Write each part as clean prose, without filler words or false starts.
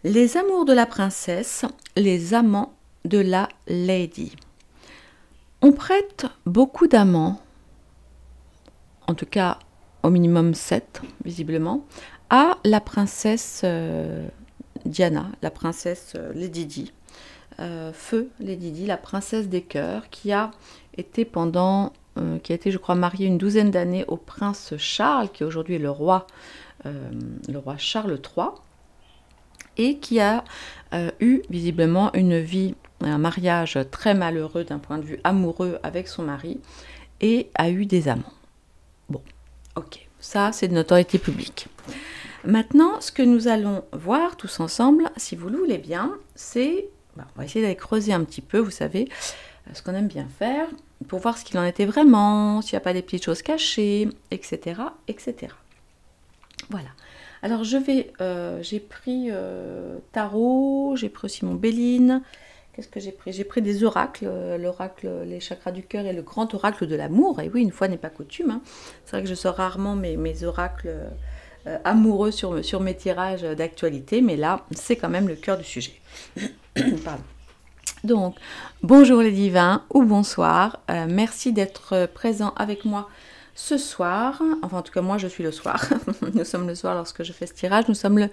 Les amours de la princesse, les amants de la lady. On prête beaucoup d'amants, en tout cas au minimum 7, visiblement, à la princesse Diana, la princesse Lady Di, Feu Lady Di, la princesse des cœurs, qui a été je crois, mariée une douzaine d'années au prince Charles, qui aujourd'hui est le roi Charles III, et qui a eu visiblement une vie, un mariage très malheureux d'un point de vue amoureux avec son mari, et a eu des amants. Bon, ok, ça c'est de notoriété publique. Maintenant, ce que nous allons voir tous ensemble, si vous le voulez bien, c'est, on va essayer d'aller creuser un petit peu, vous savez, ce qu'on aime bien faire, pour voir ce qu'il en était vraiment, s'il n'y a pas des petites choses cachées, etc., etc. Voilà. Alors j'ai pris tarot, j'ai pris aussi mon Béline. Qu'est-ce que j'ai pris? J'ai pris des oracles, l'oracle, les chakras du cœur et le grand oracle de l'amour. Et oui, une fois n'est pas coutume, hein. C'est vrai que je sors rarement mes oracles amoureux sur mes tirages d'actualité, mais là, c'est quand même le cœur du sujet. Pardon. Donc, bonjour les divins ou bonsoir. Merci d'être présents avec moi ce soir. Enfin, en tout cas, moi, je suis le soir. Nous sommes le soir lorsque je fais ce tirage. Nous sommes le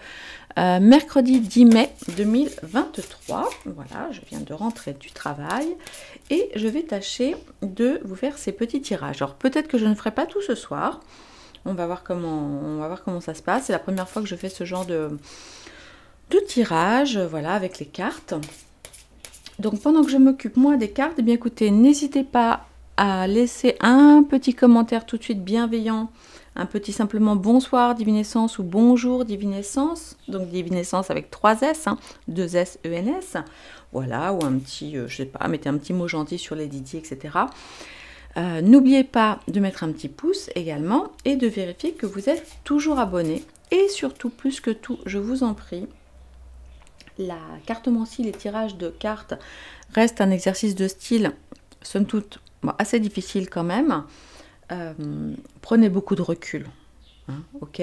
mercredi 10 mai 2023. Voilà, je viens de rentrer du travail et je vais tâcher de vous faire ces petits tirages. Alors, peut-être que je ne ferai pas tout ce soir. On va voir comment ça se passe. C'est la première fois que je fais ce genre de tirage, voilà, avec les cartes. Donc pendant que je m'occupe moi des cartes, eh bien écoutez, n'hésitez pas à laisser un petit commentaire tout de suite bienveillant, un petit simplement bonsoir divinescence ou bonjour divinescence, donc divinescence avec 3 S, hein, 2 S E N S, voilà, ou un petit, je sais pas, mettez un petit mot gentil sur les Didi, etc. N'oubliez pas de mettre un petit pouce également et de vérifier que vous êtes toujours abonné. Et surtout, plus que tout, je vous en prie, la cartomancie, les tirages de cartes restent un exercice de style, somme toute, assez difficile quand même. Prenez beaucoup de recul, hein, ok,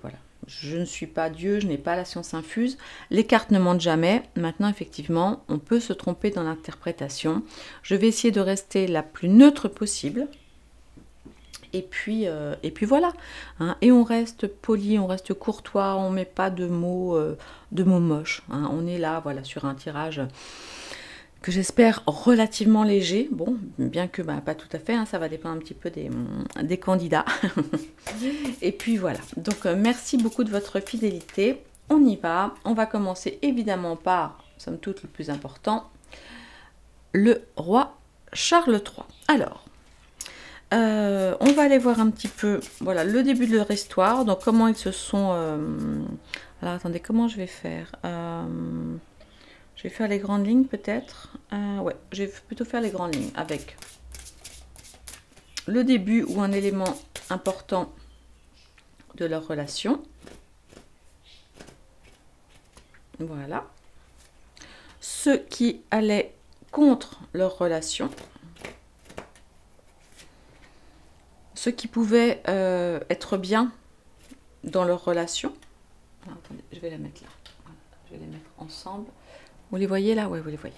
voilà. Je ne suis pas Dieu, je n'ai pas la science infuse. Les cartes ne mentent jamais. Maintenant, effectivement, on peut se tromper dans l'interprétation. Je vais essayer de rester la plus neutre possible. Et puis voilà, hein. Et on reste poli, on reste courtois, on ne met pas de mots moches, hein. On est là, voilà, sur un tirage que j'espère relativement léger. Bon, bien que pas tout à fait, hein, ça va dépendre un petit peu des candidats. Et puis voilà, donc merci beaucoup de votre fidélité. On y va, on va commencer évidemment par, somme toute, le plus important, le roi Charles III. Alors, on va aller voir un petit peu, voilà, le début de leur histoire, donc comment ils se sont... alors attendez, comment je vais faire? Je vais faire les grandes lignes peut-être. Ouais, je vais plutôt faire les grandes lignes avec le début ou un élément important de leur relation. Voilà. Ce qui allait contre leur relation. Ce qui pouvait être bien dans leur relation. Alors, attendez, je vais la mettre là. Voilà, je vais les mettre ensemble. Vous les voyez là? Oui, vous les voyez.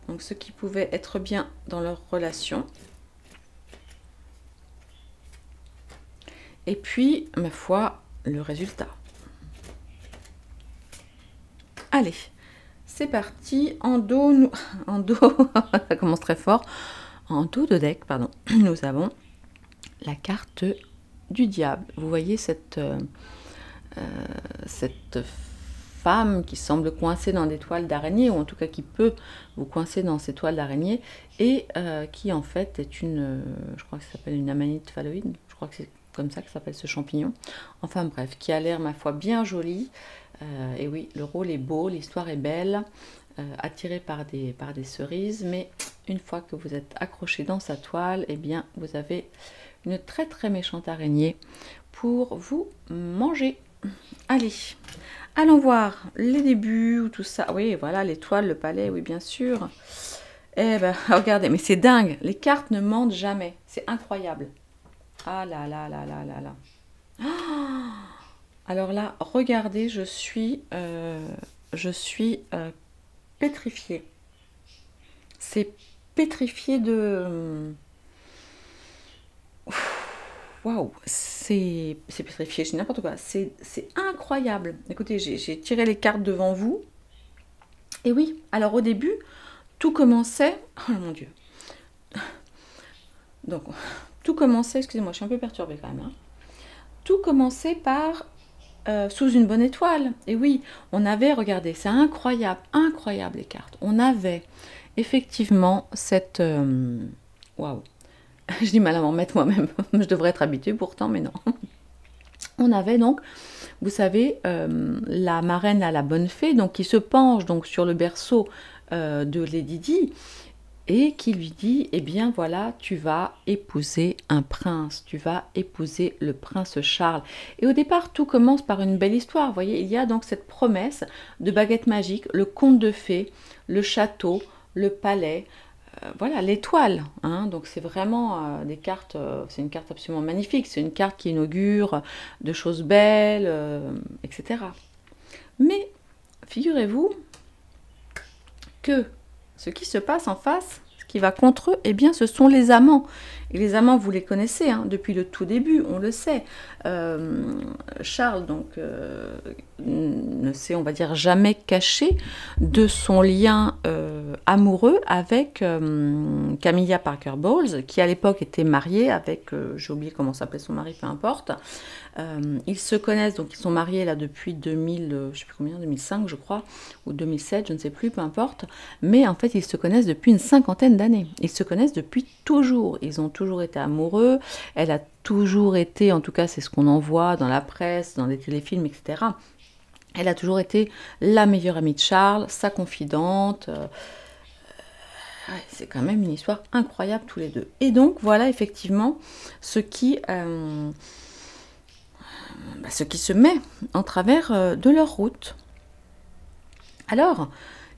Donc, ce qui pouvait être bien dans leur relation. Et puis, ma foi, le résultat. Allez, c'est parti. En dos, ça commence très fort. En dos de deck, pardon, nous avons la carte du diable. Vous voyez cette femme qui semble coincée dans des toiles d'araignée, ou en tout cas qui peut vous coincer dans ces toiles d'araignée, et qui en fait est je crois que ça s'appelle une amanite phalloïde, je crois que c'est comme ça que s'appelle ce champignon. Enfin bref, qui a l'air, ma foi, bien jolie. Et oui, le rôle est beau, l'histoire est belle, attirée par des cerises, mais une fois que vous êtes accroché dans sa toile, eh bien, vous avez une très très méchante araignée pour vous manger. Allez, allons voir les débuts ou tout ça. Oui, voilà, l'étoile, le palais, oui, bien sûr. Eh ben, regardez, mais c'est dingue. Les cartes ne mentent jamais. C'est incroyable. Ah là là là là là là. Oh, Alors là, regardez, je suis pétrifiée. C'est pétrifié de... Waouh, c'est pétrifié, je dis n'importe quoi. C'est incroyable. Écoutez, j'ai tiré les cartes devant vous. Et oui, alors au début, tout commençait... Oh mon Dieu. Donc, tout commençait... Excusez-moi, je suis un peu perturbée quand même. Hein. Tout commençait par... sous une bonne étoile. Et oui, on avait, regardez, c'est incroyable, incroyable les cartes. On avait effectivement cette... Waouh. Je dis mal à m'en mettre moi-même. Je devrais être habituée pourtant, mais non. On avait donc, vous savez, la marraine à la bonne fée, donc qui se penche donc sur le berceau de Lady Di et qui lui dit, eh bien voilà, tu vas épouser un prince, tu vas épouser le prince Charles. Et au départ, tout commence par une belle histoire. Vous voyez, il y a donc cette promesse de baguette magique, le conte de fées, le château, le palais. Voilà, l'étoile, hein, donc c'est vraiment des cartes, c'est une carte absolument magnifique, c'est une carte qui inaugure de choses belles, etc. Mais figurez-vous que ce qui se passe en face, ce qui va contre eux, eh bien ce sont les amants. Et les amants, vous les connaissez, hein, depuis le tout début, on le sait. Charles, donc, ne s'est, on va dire, jamais caché de son lien amoureux avec Camilla Parker Bowles, qui à l'époque était mariée avec, j'ai oublié comment s'appelait son mari, peu importe. Ils se connaissent, donc ils sont mariés là depuis 2000, je sais plus combien, 2005 je crois, ou 2007, je ne sais plus, peu importe. Mais en fait, ils se connaissent depuis une cinquantaine d'années. Ils se connaissent depuis toujours. Ils ont toujours été amoureux. Elle a toujours été, en tout cas c'est ce qu'on en voit dans la presse, dans les téléfilms, etc. Elle a toujours été la meilleure amie de Charles, sa confidente. Ouais, c'est quand même une histoire incroyable tous les deux. Et donc voilà effectivement ce qui se met en travers de leur route. Alors,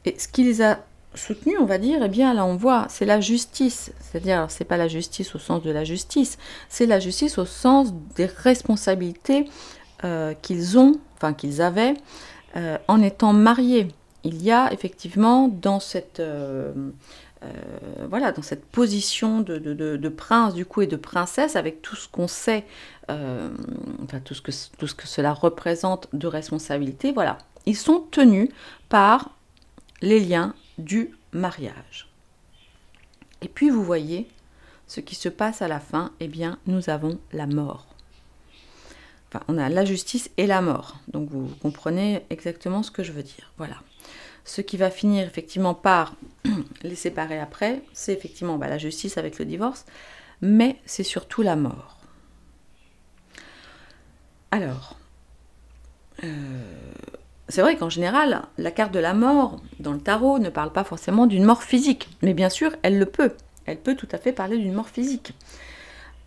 et ce qui les a soutenus, on va dire, eh bien là on voit, c'est la justice. C'est-à-dire, c'est pas la justice au sens de la justice, c'est la justice au sens des responsabilités qu'ils ont, enfin qu'ils avaient en étant mariés. Il y a effectivement dans cette voilà, dans cette position de prince du coup et de princesse, avec tout ce qu'on sait, enfin tout ce que cela représente de responsabilité, voilà, ils sont tenus par les liens du mariage. Et puis vous voyez ce qui se passe à la fin, eh bien nous avons la mort. Enfin, on a la justice et la mort, donc vous comprenez exactement ce que je veux dire, voilà. Ce qui va finir effectivement par les séparer après, c'est effectivement la justice avec le divorce, mais c'est surtout la mort. Alors, c'est vrai qu'en général, la carte de la mort dans le tarot ne parle pas forcément d'une mort physique, mais bien sûr, elle le peut. Elle peut tout à fait parler d'une mort physique.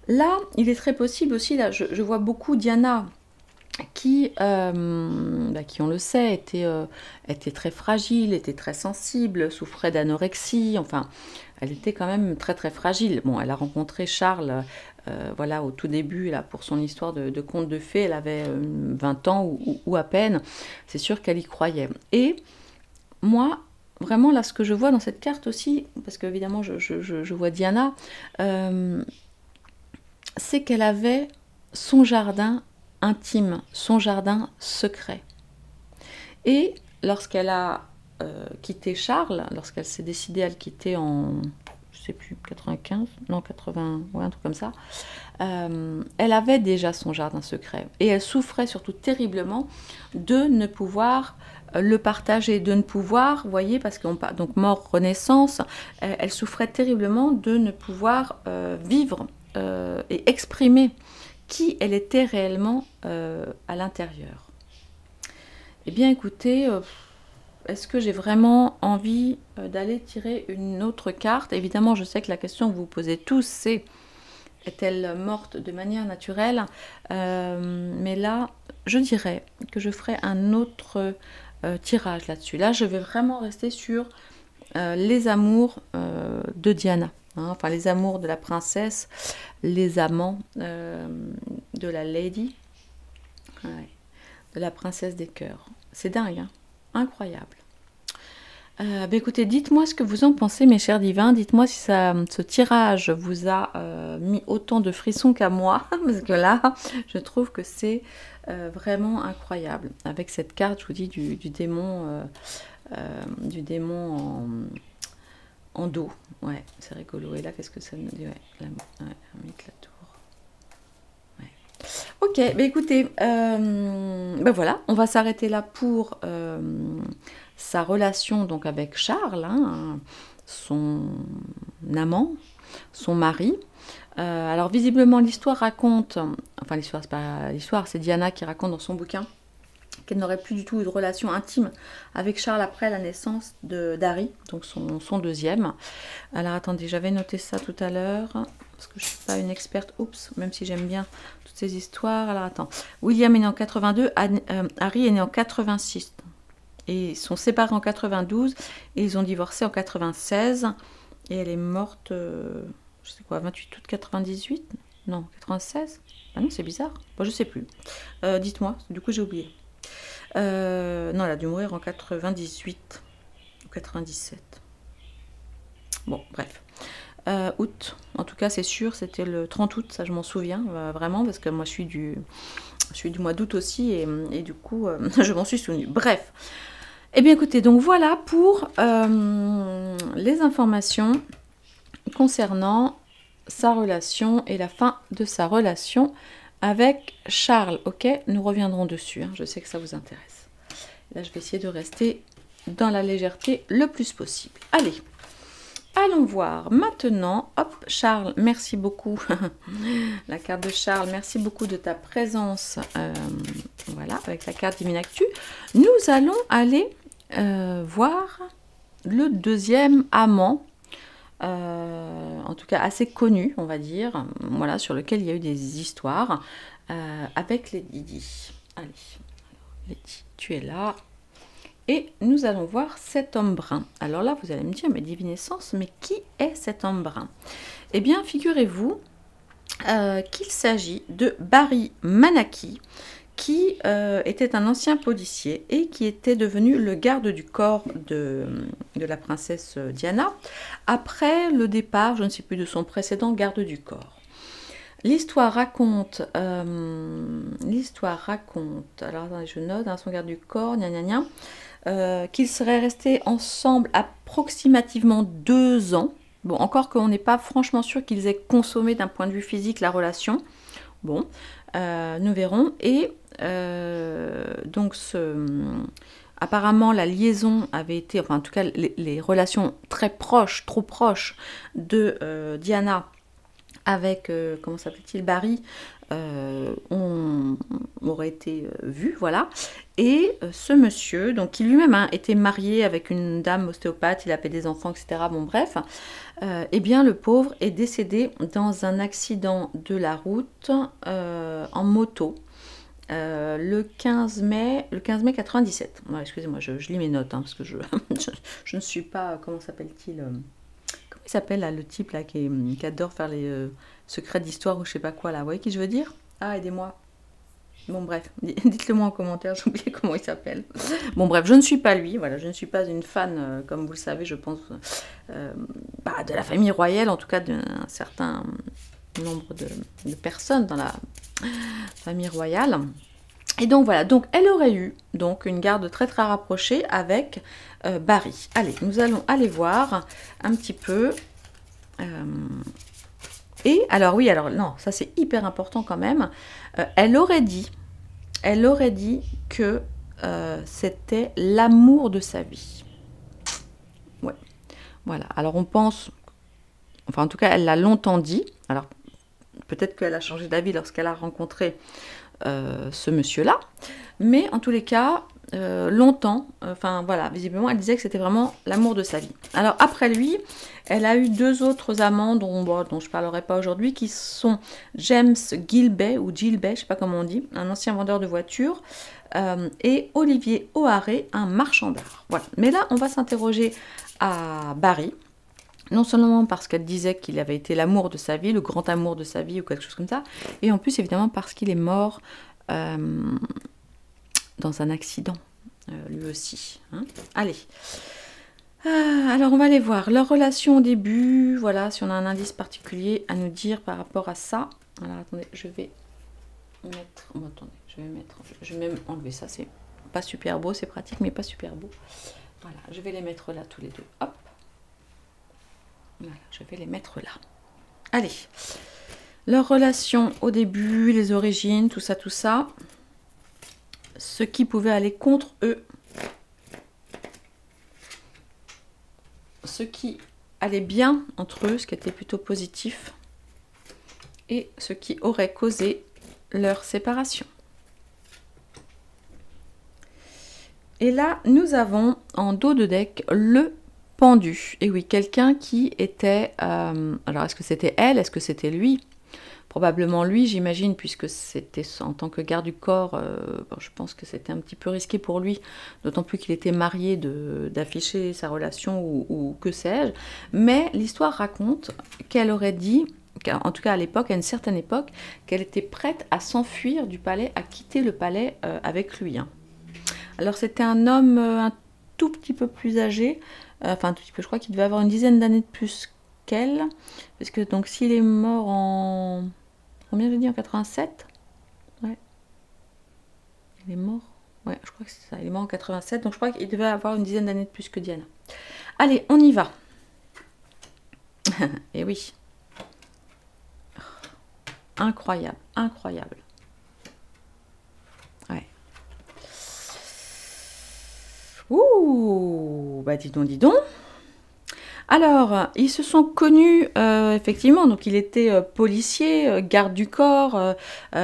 Là, il est très possible aussi, là, je vois beaucoup Diana qui, on le sait, était très fragile, était très sensible, souffrait d'anorexie, enfin, elle était quand même très très fragile. Bon, elle a rencontré Charles, voilà, au tout début, là, pour son histoire de conte de fées, elle avait 20 ans ou à peine, c'est sûr qu'elle y croyait. Et moi, vraiment, là, ce que je vois dans cette carte aussi, parce qu'évidemment, je vois Diana, c'est qu'elle avait son jardin intime, son jardin secret. Et lorsqu'elle a quitté Charles, lorsqu'elle s'est décidée à le quitter en, je sais plus, 95, non 80, ouais, un truc comme ça, elle avait déjà son jardin secret. Et elle souffrait surtout terriblement de ne pouvoir le partager, de ne pouvoir, vous voyez, parce qu'on parle donc mort, renaissance, elle souffrait terriblement de ne pouvoir vivre et exprimer qui elle était réellement à l'intérieur. Eh bien écoutez, est-ce que j'ai vraiment envie d'aller tirer une autre carte? Évidemment, je sais que la question que vous vous posez tous, c'est est-elle morte de manière naturelle? Mais là, je dirais que je ferai un autre tirage là-dessus. Là, je vais vraiment rester sur les amours de Diana. Enfin, les amours de la princesse, les amants de la lady. Ouais. de la princesse des cœurs. C'est dingue, hein? Incroyable. Écoutez, dites-moi ce que vous en pensez, mes chers divins. Dites-moi si ce tirage vous a mis autant de frissons qu'à moi, parce que là, je trouve que c'est vraiment incroyable. Avec cette carte, je vous dis, du démon en dos. Ouais, c'est rigolo. Et là, qu'est-ce que ça nous dit? Ouais, ermite, la tour. Ok, bah écoutez, voilà, on va s'arrêter là pour sa relation donc avec Charles, hein, son amant, son mari. Alors visiblement l'histoire raconte, enfin l'histoire c'est pas l'histoire, c'est Diana qui raconte dans son bouquin qu'elle n'aurait plus du tout eu de relation intime avec Charles après la naissance d'Harry, donc son deuxième. Alors attendez, j'avais noté ça tout à l'heure, parce que je ne suis pas une experte, oups, même si j'aime bien toutes ces histoires. Alors attends, William est né en 82, Harry est né en 86, et ils sont séparés en 92, et ils ont divorcé en 96, et elle est morte, je sais quoi, 28 août 98? Non, 96? Ah non, c'est bizarre, bon, je sais plus. Dites-moi, du coup j'ai oublié. Non, elle a dû mourir en 98 ou 97. Bon, bref. Août, en tout cas c'est sûr, c'était le 30 août, ça je m'en souviens vraiment, parce que moi je suis du mois d'août aussi, et du coup je m'en suis souvenue. Bref, eh bien écoutez, donc voilà pour les informations concernant sa relation et la fin de sa relation avec Charles. Ok, nous reviendrons dessus, hein, je sais que ça vous intéresse. Là je vais essayer de rester dans la légèreté le plus possible. Allez, allons voir maintenant. Hop, Charles, merci beaucoup. La carte de Charles, merci beaucoup de ta présence. Voilà, avec la carte Divine Actu. Nous allons aller voir le deuxième amant, en tout cas assez connu, on va dire, voilà, sur lequel il y a eu des histoires avec Lady Di. Allez, Lady, tu es là. Et nous allons voir cet homme brun. Alors là, vous allez me dire, mais divinescence, mais qui est cet homme brun? Eh bien, figurez-vous qu'il s'agit de Barry Manaki, qui était un ancien policier et qui était devenu le garde du corps de la princesse Diana, après le départ, je ne sais plus, de son précédent garde du corps. L'histoire raconte, alors attendez, je note, hein, son garde du corps, qu'ils seraient restés ensemble approximativement 2 ans. Bon, encore qu'on n'est pas franchement sûr qu'ils aient consommé d'un point de vue physique la relation. Bon, nous verrons. Et donc, apparemment, la liaison avait été, enfin en tout cas, les relations très proches, trop proches de Diana avec, comment s'appelle-t-il, Barry, aurait été vu, voilà. Et ce monsieur, donc qui lui-même était marié avec une dame ostéopathe, il avait des enfants, etc. Bon, bref, eh bien, le pauvre est décédé dans un accident de la route en moto. Le 15 mai 97. Ouais, excusez-moi, je lis mes notes, hein, parce que je ne suis pas, comment s'appelle-t-il, comment il s'appelle là, le type là qui adore faire les secrets d'histoire ou je sais pas quoi là, vous voyez qui je veux dire? Ah, aidez-moi. Bon bref, dites-le moi en commentaire, j'ai oublié comment il s'appelle. Bon bref, je ne suis pas lui, voilà, je ne suis pas une fan, comme vous le savez, je pense, de la famille royale, en tout cas d'un certain nombre de personnes dans la famille royale. Et donc voilà, donc elle aurait eu donc une garde très très rapprochée avec Barry. Allez, nous allons aller voir un petit peu. Et alors oui, alors non, ça c'est hyper important quand même. Elle aurait dit que c'était l'amour de sa vie. Ouais, voilà. Alors on pense, enfin en tout cas elle l'a longtemps dit. Alors peut-être qu'elle a changé d'avis lorsqu'elle a rencontré ce monsieur-là. Mais en tous les cas, longtemps, enfin voilà, visiblement elle disait que c'était vraiment l'amour de sa vie. Alors après lui, elle a eu 2 autres amants dont je ne parlerai pas aujourd'hui, qui sont James Gilbey, ou Gilbey, je ne sais pas comment on dit, un ancien vendeur de voitures, et Olivier O'Hare, un marchand d'art. Voilà. Mais là, on va s'interroger à Barry, non seulement parce qu'elle disait qu'il avait été l'amour de sa vie, le grand amour de sa vie, ou quelque chose comme ça, et en plus, évidemment, parce qu'il est mort dans un accident, lui aussi. Hein. Allez. Alors, on va aller voir leur relation au début. Voilà, si on a un indice particulier à nous dire par rapport à ça. Alors, attendez, je vais mettre... Bon, attendez, je vais même enlever ça. C'est pas super beau, c'est pratique, mais pas super beau. Voilà, je vais les mettre là tous les deux. Hop. Voilà, je vais les mettre là. Allez. Leur relation au début, les origines, tout ça, tout ça. Ce qui pouvait aller contre eux. Ce qui allait bien entre eux, ce qui était plutôt positif. Et ce qui aurait causé leur séparation. Et là, nous avons en dos de deck le pendu. Et oui, quelqu'un qui était... alors, est-ce que c'était elle? Est-ce que c'était lui? Probablement lui, j'imagine, puisque c'était en tant que garde du corps, bon, je pense que c'était un petit peu risqué pour lui, d'autant plus qu'il était marié d'afficher sa relation ou que sais-je. Mais l'histoire raconte qu'elle aurait dit, en tout cas à l'époque, à une certaine époque, qu'elle était prête à s'enfuir du palais, à quitter le palais avec lui. Hein. Alors c'était un homme un tout petit peu plus âgé, enfin un tout petit peu, je crois qu'il devait avoir une dizaine d'années de plus qu'elle, parce que donc s'il est mort en... Combien j'ai dit, en 87? Ouais. Il est mort? Ouais, je crois que c'est ça, il est mort en 87, donc je crois qu'il devait avoir une dizaine d'années de plus que Diana. Allez, on y va. Et oui. Incroyable, incroyable. Ouais. Ouh, bah dis donc, dis donc. Alors, ils se sont connus, effectivement, donc il était policier, garde du corps,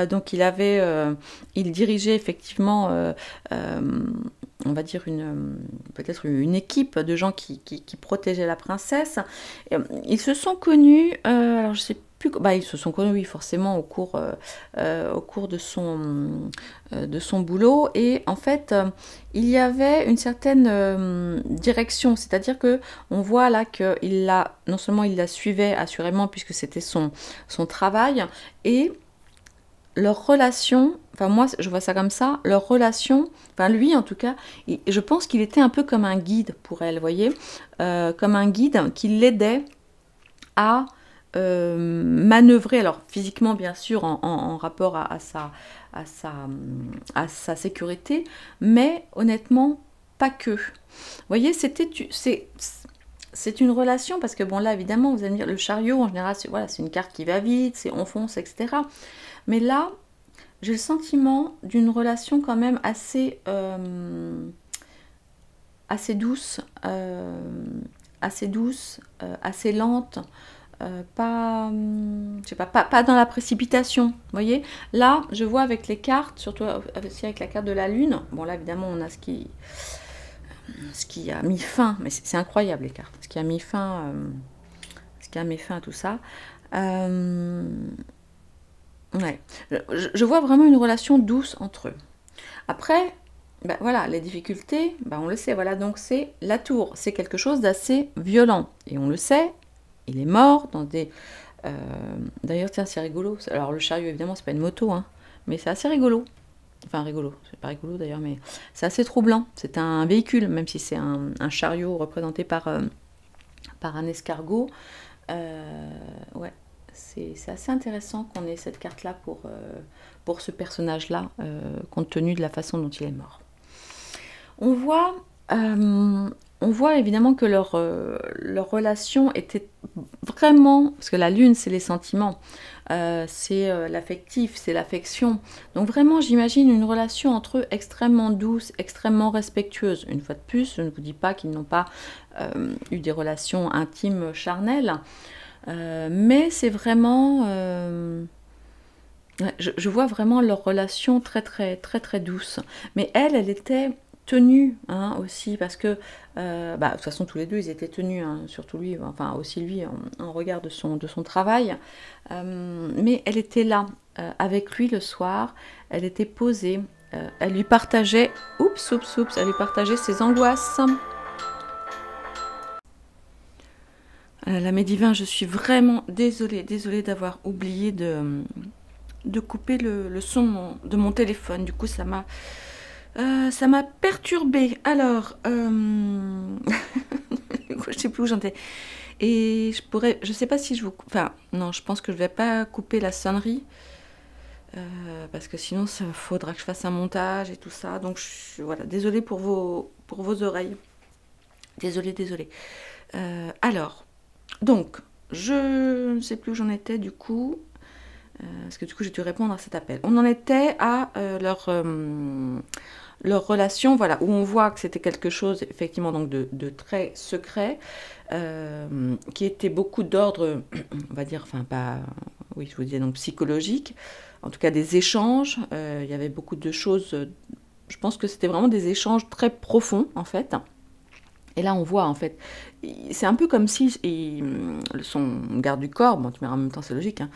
donc il dirigeait effectivement, on va dire, peut-être une équipe de gens qui protégeaient la princesse. Ils se sont connus, alors je sais plus, bah, ils se sont connus, oui, forcément, au cours de son boulot, et en fait, il y avait une certaine direction, c'est-à-dire que on voit là que non seulement il la suivait assurément puisque c'était son travail, et leur relation, enfin moi je vois ça comme ça, leur relation, enfin lui en tout cas, je pense qu'il était un peu comme un guide pour elle, vous voyez, comme un guide qui l'aidait à manœuvrer, alors physiquement bien sûr en rapport à sa sécurité, mais honnêtement pas que. Vous voyez, c'est une relation, parce que bon là évidemment vous allez me dire, le chariot en général c'est une carte qui va vite, c'est on fonce, etc. Mais là j'ai le sentiment d'une relation quand même assez douce, assez lente. Pas, je sais pas dans la précipitation, vous voyez. Là, je vois avec les cartes, surtout aussi avec la carte de la lune. Bon, là, évidemment, on a ce qui a mis fin, mais c'est incroyable les cartes. Ce qui a mis fin à tout ça. Ouais, je vois vraiment une relation douce entre eux. Après, ben voilà, les difficultés, ben on le sait. Voilà, donc c'est la tour, c'est quelque chose d'assez violent, et on le sait. Il est mort dans des... D'ailleurs, tiens, c'est rigolo. Alors, le chariot, évidemment, c'est pas une moto, hein, mais c'est assez rigolo. Enfin, rigolo. C'est pas rigolo, d'ailleurs, mais c'est assez troublant. C'est un véhicule, même si c'est un chariot représenté par un escargot. Ouais, c'est assez intéressant qu'on ait cette carte-là pour ce personnage-là, compte tenu de la façon dont il est mort. On voit évidemment que leur relation était vraiment... Parce que la lune, c'est les sentiments, c'est l'affectif, c'est l'affection. Donc vraiment, j'imagine une relation entre eux extrêmement douce, extrêmement respectueuse. Une fois de plus, je ne vous dis pas qu'ils n'ont pas eu des relations intimes, charnelles. Mais c'est vraiment... je vois vraiment leur relation très, très, très, très douce. Mais elle était... tenue hein, aussi, parce que de toute façon tous les deux ils étaient tenus, hein, surtout lui, enfin aussi lui en regard de son travail, mais elle était là avec lui le soir, elle était posée, elle lui partageait, elle lui partageait ses angoisses. L'âme divin, je suis vraiment désolée d'avoir oublié de couper le son de mon téléphone, du coup ça m'a Ça m'a perturbée. Alors, je sais plus où j'en étais. Et je sais pas si je vous... Enfin, non, je pense que je vais pas couper la sonnerie. Parce que sinon, ça faudra que je fasse un montage et tout ça. Donc, voilà, désolée pour vos oreilles. Désolée. Alors, donc, je ne sais plus où j'en étais du coup. Parce que du coup, j'ai dû répondre à cet appel. On en était à leur relation, voilà, où on voit que c'était quelque chose, effectivement, donc de très secret, qui était beaucoup d'ordre, on va dire, enfin, pas, oui, je vous disais, donc psychologique, en tout cas des échanges. Il y avait beaucoup de choses, je pense que c'était vraiment des échanges très profonds, en fait. Et là, on voit, en fait, c'est un peu comme si son garde du corps, bon, mais en même temps, c'est logique, hein,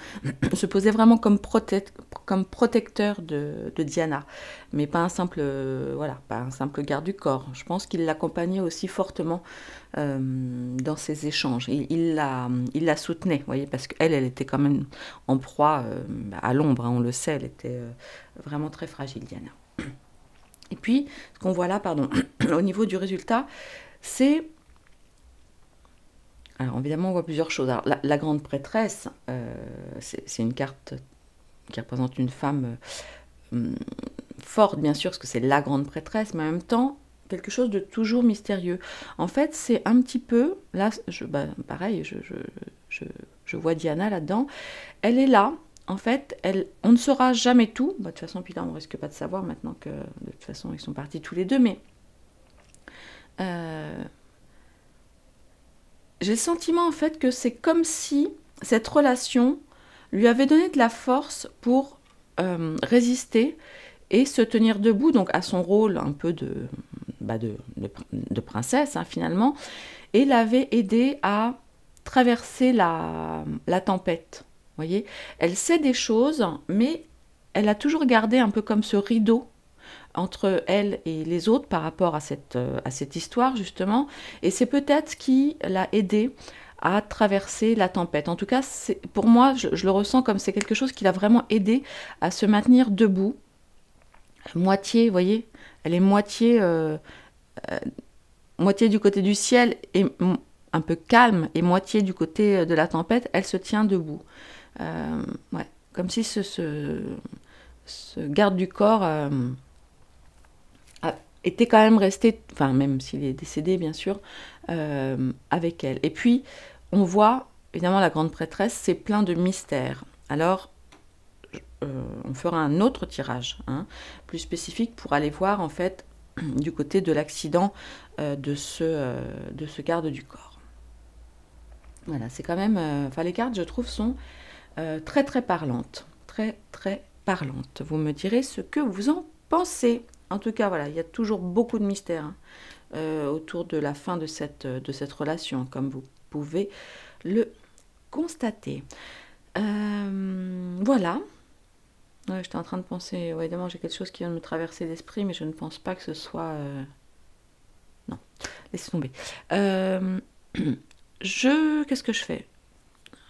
se posait vraiment comme protecteur de Diana, mais pas un simple, voilà, pas un simple garde du corps. Je pense qu'il l'accompagnait aussi fortement dans ces échanges. Il la soutenait, vous voyez, parce qu'elle, elle était quand même en proie à l'ombre, hein, on le sait, elle était vraiment très fragile, Diana. Et puis, ce qu'on voit là, pardon, au niveau du résultat, c'est... Alors évidemment, on voit plusieurs choses. Alors, la grande prêtresse, c'est une carte qui représente une femme forte, bien sûr, parce que c'est la grande prêtresse, mais en même temps, quelque chose de toujours mystérieux. En fait, c'est un petit peu... Là, pareil, je vois Diana là-dedans. Elle est là. En fait, on ne saura jamais tout. De toute façon, puis là, on ne risque pas de savoir maintenant que, de toute façon, ils sont partis tous les deux, mais... j'ai le sentiment en fait que c'est comme si cette relation lui avait donné de la force pour résister et se tenir debout, donc à son rôle un peu de princesse, hein, finalement, et l'avait aidé à traverser la tempête. Vous voyez, elle sait des choses, mais elle a toujours gardé un peu comme ce rideau entre elle et les autres par rapport à cette histoire, justement. Et c'est peut-être ce qui l'a aidé à traverser la tempête. En tout cas, pour moi, je le ressens comme c'est quelque chose qui l'a vraiment aidé à se maintenir debout. Moitié, vous voyez, elle est moitié du côté du ciel et un peu calme, et moitié du côté de la tempête, elle se tient debout. Ouais, comme si ce garde du corps... était quand même resté, enfin même s'il est décédé bien sûr, avec elle. Et puis on voit évidemment la grande prêtresse, c'est plein de mystères. Alors on fera un autre tirage, hein, plus spécifique pour aller voir en fait du côté de l'accident de ce garde du corps. Voilà, c'est quand même, enfin les cartes je trouve sont très très parlantes, très très parlantes. Vous me direz ce que vous en pensez. En tout cas, voilà, il y a toujours beaucoup de mystères autour de la fin de cette relation, comme vous pouvez le constater. Voilà. Ouais, j'étais en train de penser, ouais, évidemment, j'ai quelque chose qui vient de me traverser l'esprit, mais je ne pense pas que ce soit... Non, laissez tomber. Qu'est-ce que je fais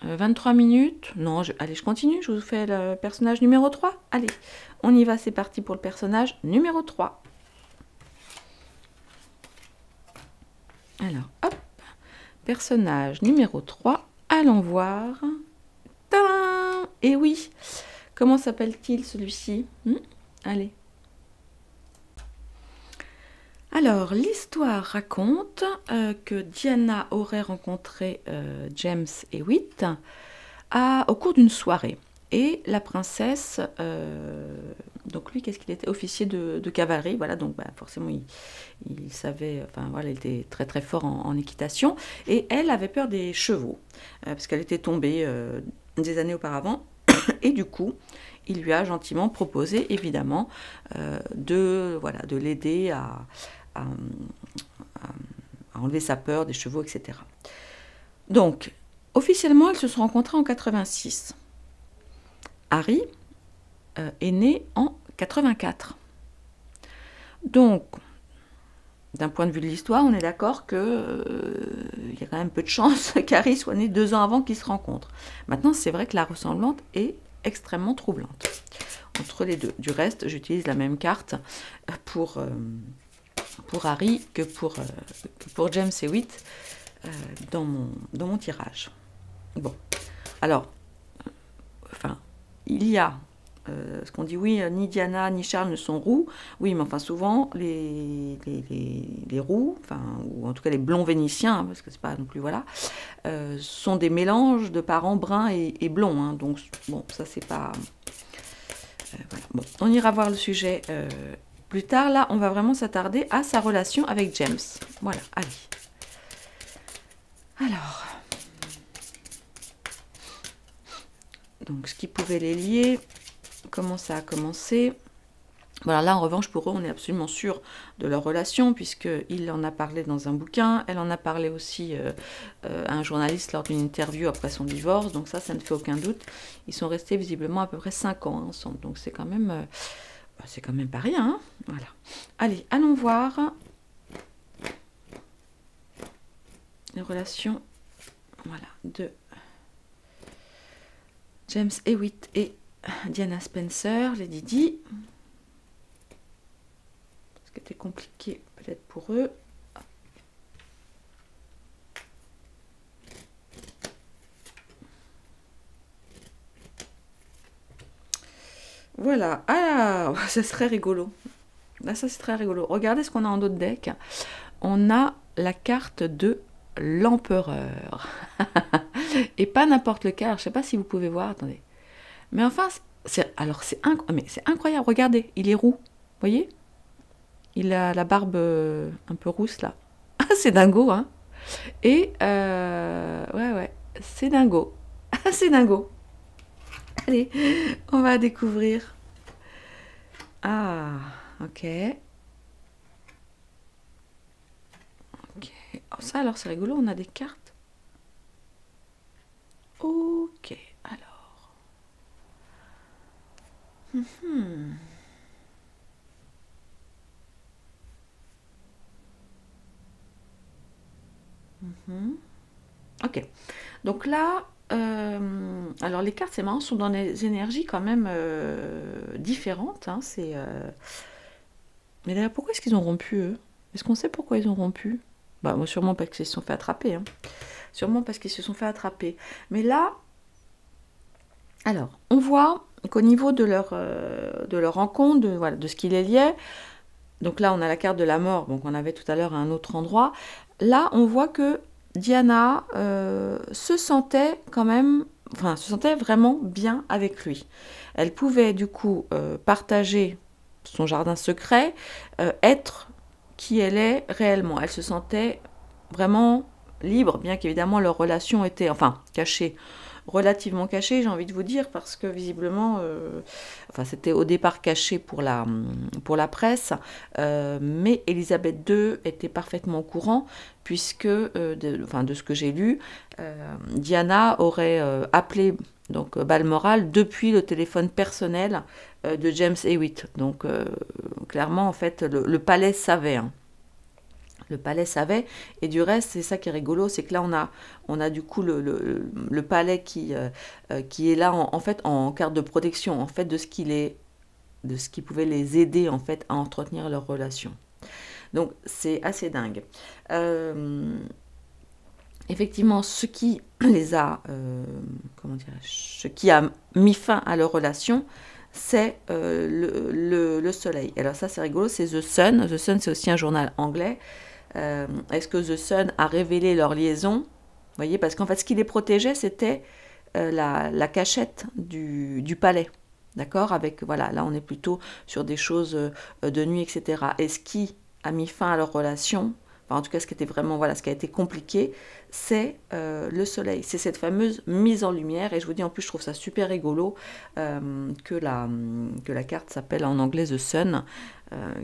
23 minutes. Non, allez, je continue. Je vous fais le personnage numéro 3. Allez, on y va. C'est parti pour le personnage numéro 3. Alors, hop. Personnage numéro 3. Allons voir. Tadam! Et oui. Comment s'appelle-t-il celui-ci? Allez. Alors, l'histoire raconte que Diana aurait rencontré James Hewitt au cours d'une soirée. Et la princesse, donc lui, qu'est-ce qu'il était? Officier de cavalerie, voilà, donc forcément, il savait, enfin voilà, il était très très fort en équitation. Et elle avait peur des chevaux, parce qu'elle était tombée des années auparavant. Et du coup, il lui a gentiment proposé, évidemment, de l'aider à enlever sa peur des chevaux, etc. Donc, officiellement, ils se sont rencontrés en 86. Harry est né en 84. Donc, d'un point de vue de l'histoire, on est d'accord qu'il y a quand même peu de chances qu'Harry soit né 2 ans avant qu'ils se rencontrent. Maintenant, c'est vrai que la ressemblance est extrêmement troublante. entre les deux. Du reste, j'utilise la même carte pour Harry que pour James Hewitt dans mon tirage. Bon, alors, enfin, il y a ce qu'on dit, oui, ni Diana ni Charles ne sont roux. Oui, mais enfin, souvent, les roux, enfin, ou en tout cas les blonds vénitiens, parce que c'est pas non plus, voilà, sont des mélanges de parents bruns et blonds. Hein, donc, bon, ça, c'est pas... voilà. Bon, on ira voir le sujet plus tard. Là, on va vraiment s'attarder à sa relation avec James. Voilà, allez. Alors... Donc, ce qui pouvait les lier... Comment ça a commencé? Voilà, là en revanche pour eux on est absolument sûr de leur relation puisqu'il en a parlé dans un bouquin, elle en a parlé aussi à un journaliste lors d'une interview après son divorce, donc ça ne fait aucun doute. Ils sont restés visiblement à peu près 5 ans ensemble, donc c'est quand même pas rien. Hein, voilà. Allez, allons voir les relations, voilà, de James Hewitt et Diana Spencer, Lady Di. Ce qui était compliqué peut-être pour eux. Voilà. Ah, ça serait rigolo. Là, ça c'est très rigolo. Regardez ce qu'on a en d'autres decks. On a la carte de l'empereur. Et pas n'importe lequel. Je ne sais pas si vous pouvez voir. Attendez. Mais enfin, c'est incroyable. Regardez, il est roux. Vous voyez? Il a la barbe un peu rousse là. C'est dingo, hein? Et ouais, c'est dingo. C'est dingo. Allez, on va découvrir. Ah, ok. Ok. Oh, ça alors c'est rigolo, on a des cartes. Ok, alors. Ok, donc là, alors les cartes, c'est marrant, sont dans des énergies quand même différentes. Hein, mais d'ailleurs, pourquoi est-ce qu'ils ont rompu, eux? Est-ce qu'on sait pourquoi ils ont rompu? Bah, moi, sûrement parce qu'ils se sont fait attraper. Hein. Sûrement parce qu'ils se sont fait attraper. Mais là, alors, on voit qu'au niveau de leur rencontre, voilà, de ce qui les liait, donc là, on a la carte de la mort, donc on avait tout à l'heure à un autre endroit. Là, on voit que Diana se sentait quand même, enfin, se sentait vraiment bien avec lui. Elle pouvait du coup partager son jardin secret, être qui elle est réellement. Elle se sentait vraiment libre, bien qu'évidemment leur relation était, enfin, cachée, relativement cachée, j'ai envie de vous dire, parce que visiblement, enfin, c'était au départ caché pour la presse, mais Elisabeth II était parfaitement au courant, puisque, de ce que j'ai lu, Diana aurait appelé donc Balmoral depuis le téléphone personnel de James Hewitt. Donc, clairement, en fait, le palais savait. Hein. Le palais savait, et du reste, c'est ça qui est rigolo, c'est que là, on a du coup le palais qui est là, en fait, en carte de protection, en fait, de ce qui pouvait les aider, en fait, à entretenir leur relation. Donc, c'est assez dingue. Effectivement, ce qui les a, ce qui a mis fin à leur relation, c'est le soleil. Alors ça, c'est rigolo, c'est The Sun. The Sun, c'est aussi un journal anglais. Est-ce que The Sun a révélé leur liaison? Vous voyez, parce qu'en fait, ce qui les protégeait, c'était la cachette du palais. D'accord? Avec, voilà, là, on est plutôt sur des choses de nuit, etc. Et ce qui a mis fin à leur relation, enfin, en tout cas, ce qui était vraiment, voilà, ce qui a été compliqué, c'est le soleil. C'est cette fameuse mise en lumière. Et je vous dis, en plus, je trouve ça super rigolo que la carte s'appelle en anglais The Sun,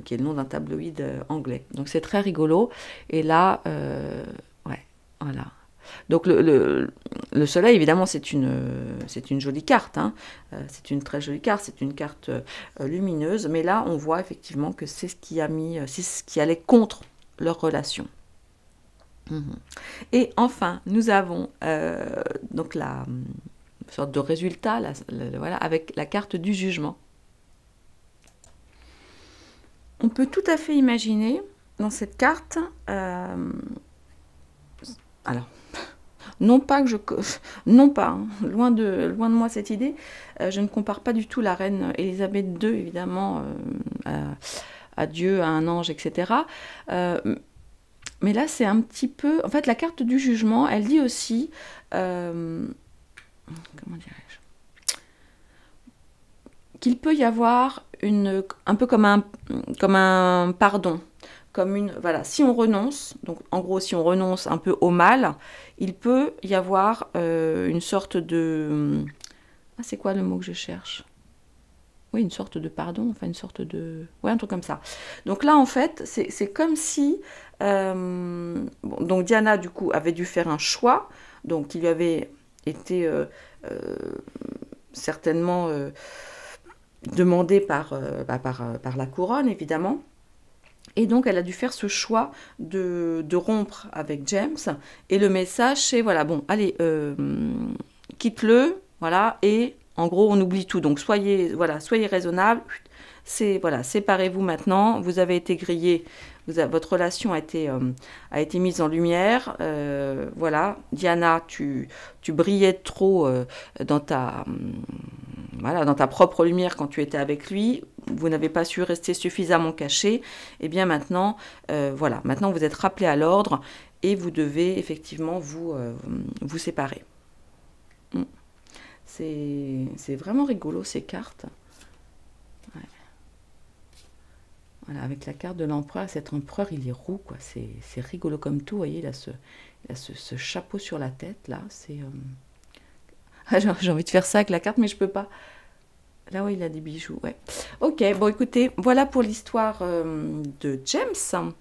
qui est le nom d'un tabloïd anglais. Donc, c'est très rigolo. Et là, ouais, voilà. Donc, le soleil, évidemment, c'est une jolie carte. Hein. C'est une très jolie carte. C'est une carte lumineuse. Mais là, on voit effectivement que c'est ce qui c'est ce qui allait contre leur relation. Et enfin, nous avons donc la sorte de résultat, voilà, avec la carte du jugement. On peut tout à fait imaginer dans cette carte, alors, non pas que je... Non pas, hein, loin de moi cette idée. Je ne compare pas du tout la reine Elisabeth II, évidemment, à Dieu, à un ange, etc. Mais là, c'est un petit peu... En fait, la carte du jugement, elle dit aussi... comment dirais-je, qu'il peut y avoir un peu comme un pardon. Voilà, si on renonce, donc en gros, si on renonce un peu au mal, il peut y avoir une sorte de... Ah, c'est quoi le mot que je cherche? Oui, une sorte de pardon, enfin une sorte de... Ouais, un truc comme ça. Donc là, en fait, c'est comme si... bon, donc Diana, du coup, avait dû faire un choix, donc il lui avait été certainement demandé par la couronne, évidemment. Et donc, elle a dû faire ce choix de rompre avec James. Et le message, c'est, voilà, bon, allez, quitte-le, voilà, et en gros, on oublie tout. Donc, soyez raisonnable. Voilà, séparez-vous maintenant. Vous avez été grillé. Votre relation a été mise en lumière. Voilà, Diana, tu brillais trop dans ta propre lumière quand tu étais avec lui. Vous n'avez pas su rester suffisamment caché. Et bien maintenant, voilà, maintenant vous êtes rappelé à l'ordre et vous devez effectivement vous séparer. C'est vraiment rigolo ces cartes. Ouais. Voilà, avec la carte de l'empereur, cet empereur il est roux, quoi. C'est rigolo comme tout. Vous voyez, il a ce chapeau sur la tête là. J'ai envie de faire ça avec la carte, mais je peux pas. Là, oui, il a des bijoux, ouais. Ok, bon, écoutez, voilà pour l'histoire de James.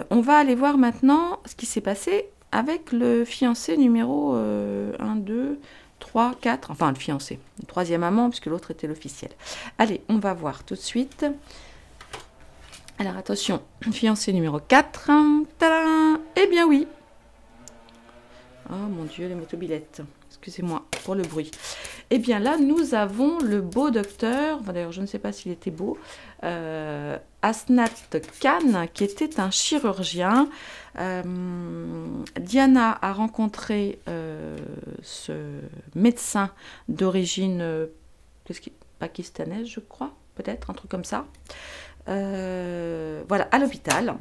On va aller voir maintenant ce qui s'est passé avec le fiancé numéro 1, 2, 3, 4, enfin le fiancé, le troisième amant, puisque l'autre était l'officiel. Allez, on va voir tout de suite. Alors, attention, fiancé numéro 4. Tadam! Eh bien oui. Oh mon Dieu, les motobilettes. Excusez-moi pour le bruit. Eh bien là, nous avons le beau docteur, enfin, d'ailleurs je ne sais pas s'il était beau, Asnat Khan, qui était un chirurgien. Diana a rencontré ce médecin d'origine pakistanaise, je crois, peut-être, un truc comme ça. Voilà, à l'hôpital.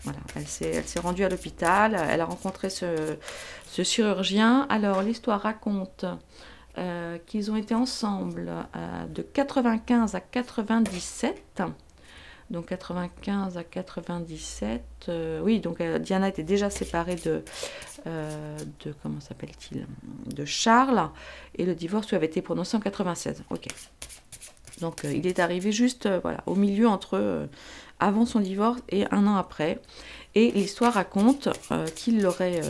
Voilà, elle s'est rendue à l'hôpital, elle a rencontré ce chirurgien. Alors, l'histoire raconte qu'ils ont été ensemble de 95 à 97. Donc 95 à 97, oui, donc Diana était déjà séparée de comment s'appelle-t-il, de Charles, et le divorce lui avait été prononcé en 96. Ok. Donc il est arrivé juste voilà, au milieu entre avant son divorce et un an après. Et l'histoire raconte qu'il l'aurait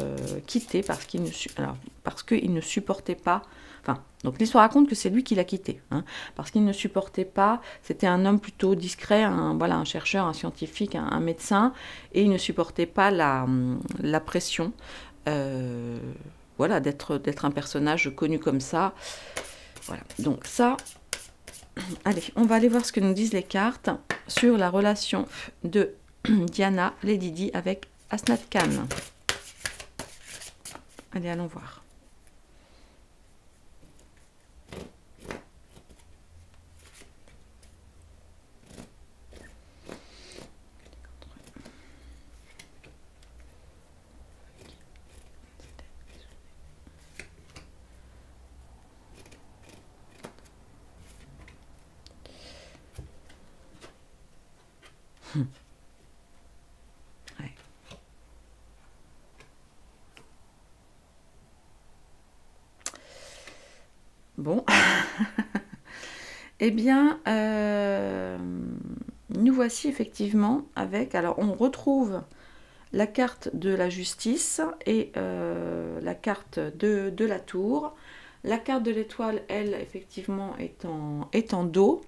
quitté parce qu'il ne supportait pas. Enfin, donc l'histoire raconte que c'est lui qui l'a quitté, hein, parce qu'il ne supportait pas. C'était un homme plutôt discret, un chercheur, un scientifique, un médecin, et il ne supportait pas la pression. Voilà, d'être un personnage connu comme ça. Voilà. Donc ça. Allez, on va aller voir ce que nous disent les cartes sur la relation de Diana, Lady Di, avec Asnat Khan. Allez, allons voir. Ouais. Bon. Eh bien, nous voici effectivement avec... Alors, on retrouve la carte de la justice et la carte de la tour. La carte de l'étoile, elle, effectivement, est en dos.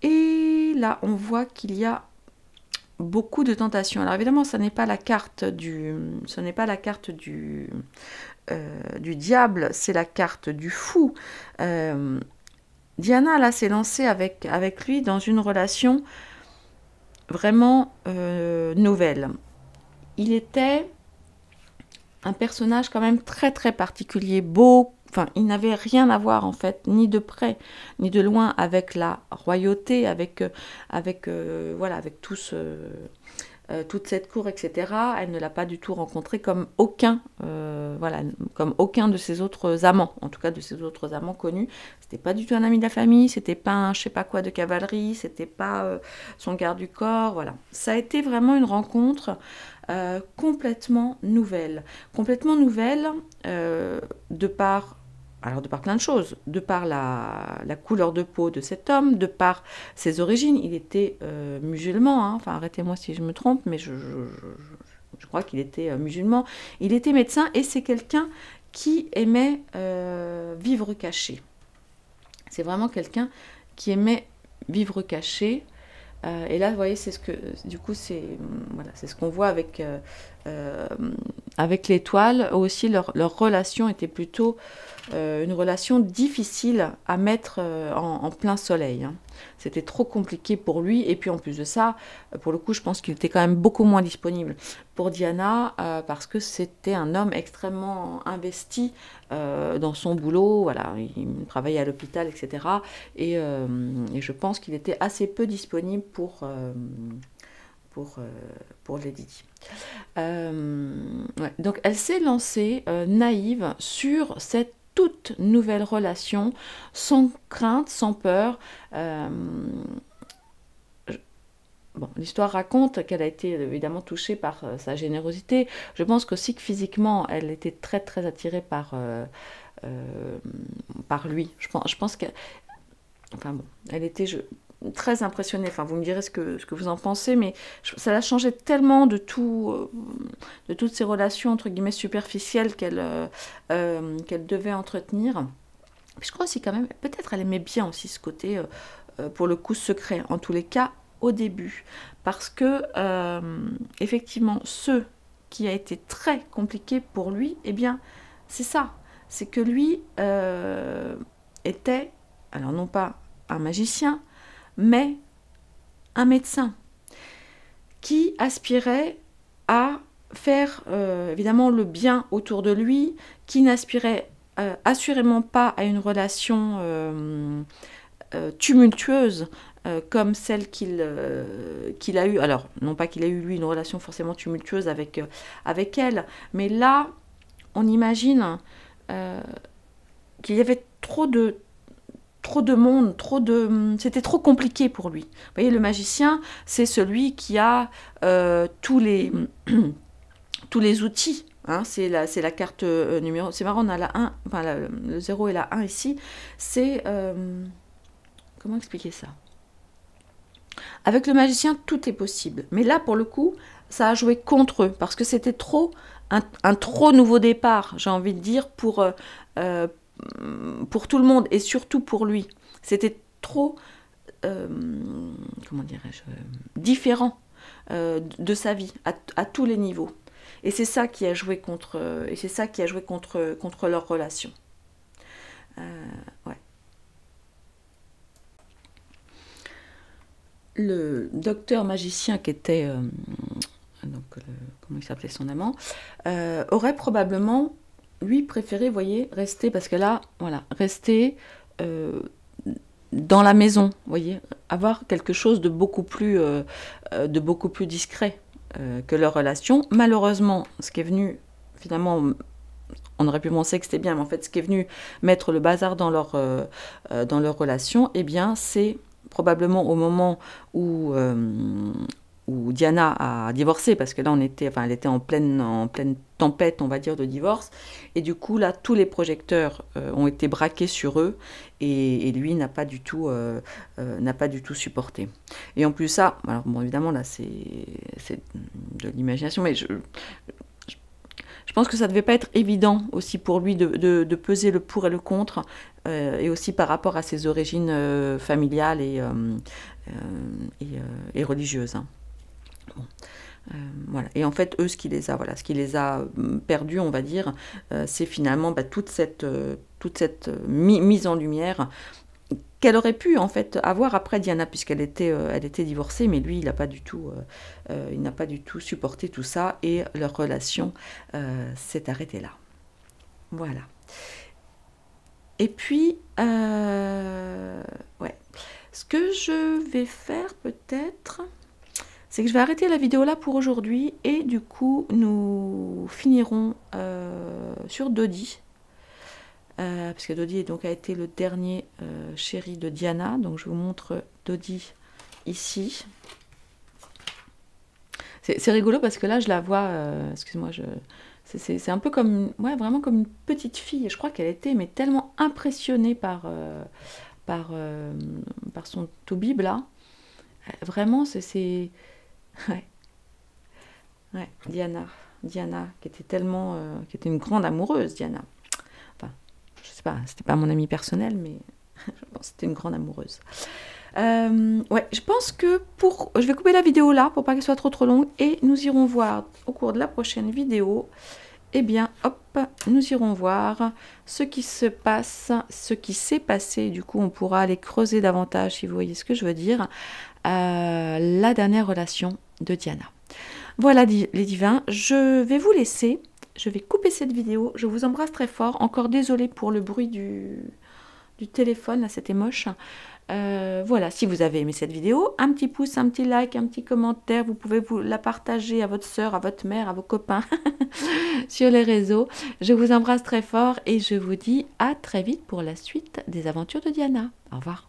Et là, on voit qu'il y a beaucoup de tentations. Alors évidemment, ce n'est pas la carte du diable, c'est la carte du fou. Diana, là, s'est lancée avec lui dans une relation vraiment nouvelle. Il était un personnage quand même très très particulier, beau, enfin il n'avait rien à voir en fait, ni de près ni de loin avec la royauté, voilà, avec toute cette cour, etc. Elle ne l'a pas du tout rencontré comme voilà, comme aucun de ses autres amants, en tout cas de ses autres amants connus. C'était pas du tout un ami de la famille, c'était pas un je sais pas quoi de cavalerie, c'était pas son garde du corps, voilà. Ça a été vraiment une rencontre complètement nouvelle. Complètement nouvelle de par... Alors, de par plein de choses, de par la couleur de peau de cet homme, de par ses origines. Il était musulman, hein. Enfin, arrêtez-moi si je me trompe, mais je crois qu'il était musulman. Il était médecin et c'est quelqu'un qui aimait vivre caché. C'est vraiment quelqu'un qui aimait vivre caché. Et là, vous voyez, c'est ce que, du coup, voilà, c'est ce qu'on voit avec l'étoile. Aussi, leur relation était plutôt une relation difficile à mettre en plein soleil, hein. C'était trop compliqué pour lui. Et puis, en plus de ça, pour le coup, je pense qu'il était quand même beaucoup moins disponible pour Diana parce que c'était un homme extrêmement investi dans son boulot. Voilà, il travaillait à l'hôpital, etc. Et je pense qu'il était assez peu disponible pour Lady Di. Ouais. Donc elle s'est lancée naïve sur cette toute nouvelle relation, sans crainte, sans peur. Bon, l'histoire raconte qu'elle a été évidemment touchée par sa générosité. Je pense qu'aussi que physiquement, elle était très très attirée par lui. Je pense qu'elle... Enfin bon, elle était très impressionnée. Enfin, vous me direz ce que vous en pensez, mais ça l'a changé tellement de toutes ces relations entre guillemets superficielles qu'elle devait entretenir. Puis je crois aussi quand même, peut-être elle aimait bien aussi ce côté, pour le coup, secret. En tous les cas, au début, parce que effectivement, ce qui a été très compliqué pour lui, eh bien, c'est ça. C'est que lui était, alors non pas un magicien, mais un médecin qui aspirait à faire évidemment le bien autour de lui, qui n'aspirait assurément pas à une relation tumultueuse comme celle qu'il a eue. Alors, non pas qu'il ait eu lui une relation forcément tumultueuse avec elle, mais là, on imagine qu'il y avait trop de monde, c'était trop compliqué pour lui. Vous voyez, le magicien, c'est celui qui a tous les outils. Hein, c'est la carte numéro... C'est marrant, on a la 1, enfin le 0 et la 1 ici. C'est... comment expliquer ça? Avec le magicien, tout est possible. Mais là, pour le coup, ça a joué contre eux, parce que c'était un trop nouveau départ, j'ai envie de dire, pour tout le monde, et surtout pour lui. C'était trop, comment dirais-je, différent de sa vie, à tous les niveaux. Et c'est ça qui a joué contre leur relation. Ouais. Le docteur magicien qui était, comment il s'appelait son amant, aurait probablement, lui, préféré, vous voyez, rester, parce que là, voilà, rester dans la maison, vous voyez, avoir quelque chose de beaucoup plus discret que leur relation. Malheureusement, ce qui est venu, finalement, on aurait pu penser que c'était bien, mais en fait, ce qui est venu mettre le bazar dans leur relation, eh bien, c'est probablement au moment où Diana a divorcé, parce que là elle était en pleine tempête, on va dire, de divorce, et du coup là tous les projecteurs ont été braqués sur eux, et lui n'a pas du tout supporté. Et en plus ça, alors bon évidemment là c'est de l'imagination, mais je pense que ça devait pas être évident aussi pour lui de peser le pour et le contre, et aussi par rapport à ses origines familiales et religieuses. Hein. Bon. Voilà. Et en fait, eux, ce qui les a perdus, on va dire, c'est finalement toute cette mise en lumière qu'elle aurait pu en fait avoir après Diana, puisqu'elle était, elle était divorcée, mais lui, il n'a pas du tout, il n'a pas du tout supporté tout ça, et leur relation s'est arrêtée là. Voilà. Et puis, ouais. Ce que je vais faire peut-être, c'est que je vais arrêter la vidéo là pour aujourd'hui, et du coup, nous finirons sur Dodi. Parce que Dodi donc, a été le dernier chéri de Diana. Donc je vous montre Dodi ici. C'est rigolo parce que là je la vois, excuse-moi, c'est un peu comme, ouais, vraiment comme une petite fille. Je crois qu'elle était mais tellement impressionnée par son toubib là. Vraiment, c'est ouais. Ouais, Diana qui était tellement, qui était une grande amoureuse, Diana. Enfin, je sais pas, c'était pas mon amie personnelle, mais je pense que c'était une grande amoureuse. Ouais, je pense que je vais couper la vidéo là pour pas qu'elle soit trop longue, et nous irons voir au cours de la prochaine vidéo. Eh bien, hop, nous irons voir ce qui se passe, ce qui s'est passé. Du coup, on pourra aller creuser davantage, si vous voyez ce que je veux dire, la dernière relation de Diana. Voilà les divins, je vais vous laisser, je vais couper cette vidéo, je vous embrasse très fort, encore désolée pour le bruit du téléphone, là c'était moche. Voilà, si vous avez aimé cette vidéo, un petit pouce, un petit like, un petit commentaire, vous pouvez la partager à votre soeur, à votre mère, à vos copains sur les réseaux. Je vous embrasse très fort et je vous dis à très vite pour la suite des aventures de Diana. Au revoir.